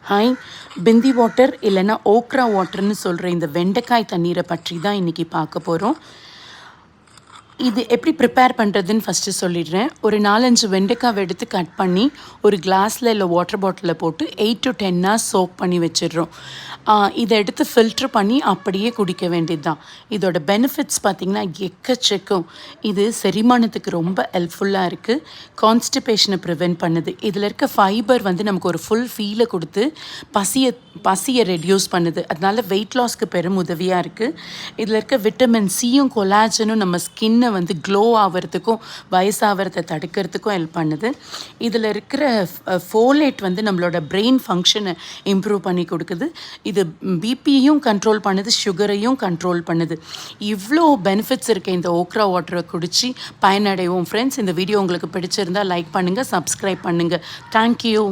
Hi, பிந்தி water இல்லைன்னா okra வாட்டர்னு சொல்கிற இந்த வெண்டைக்காய் தண்ணீரை பற்றி தான் இன்றைக்கி பார்க்க போகிறோம். இது எப்படி ப்ரிப்பேர் பண்ணுறதுன்னு ஃபஸ்ட்டு சொல்லிடுறேன். ஒரு 4-5 வெண்டைக்காவை எடுத்து கட் பண்ணி ஒரு கிளாஸில் இல்லை வாட்டர் பாட்டிலில் போட்டு 8 to 10 hours சோக் பண்ணி வச்சிடுறோம். இதை எடுத்து ஃபில்ட்ரு பண்ணி அப்படியே குடிக்க வேண்டியது தான். இதோட பெனிஃபிட்ஸ் பார்த்திங்கன்னா எக்கச்சக்கம். இது செரிமானத்துக்கு ரொம்ப ஹெல்ப்ஃபுல்லாக இருக்குது. கான்ஸ்டிபேஷனை ப்ரிவென்ட் பண்ணுது. இதில் இருக்க ஃபைபர் நமக்கு ஒரு ஃபுல் ஃபீலை கொடுத்து பசியை ரெடியூஸ் பண்ணுது. அதனால வெயிட் லாஸ்க்கு பெரும் உதவியாக இருக்குது. இதில் இருக்க விட்டமின் சியும் கொலாஜனும் நம்ம ஸ்கின்னை க்ளோ ஆகிறதுக்கும் வயசாகிறத தடுக்கிறதுக்கும் ஹெல்ப் பண்ணுது. இதில் இருக்கிற ஃபோலேட் நம்மளோட பிரெயின் ஃபங்க்ஷனை இம்ப்ரூவ் பண்ணி கொடுக்குது. இது பிபியையும் கண்ட்ரோல் பண்ணுது, சுகரையும் கண்ட்ரோல் பண்ணுது. இவ்வளோ பெனிஃபிட்ஸ் இருக்க இந்த ஓக்ரா வாட்டரை குடித்து பயனடைவோம் ஃப்ரெண்ட்ஸ். இந்த வீடியோ உங்களுக்கு பிடிச்சிருந்தால் லைக் பண்ணுங்கள், சப்ஸ்கிரைப் பண்ணுங்கள். தேங்க்யூ.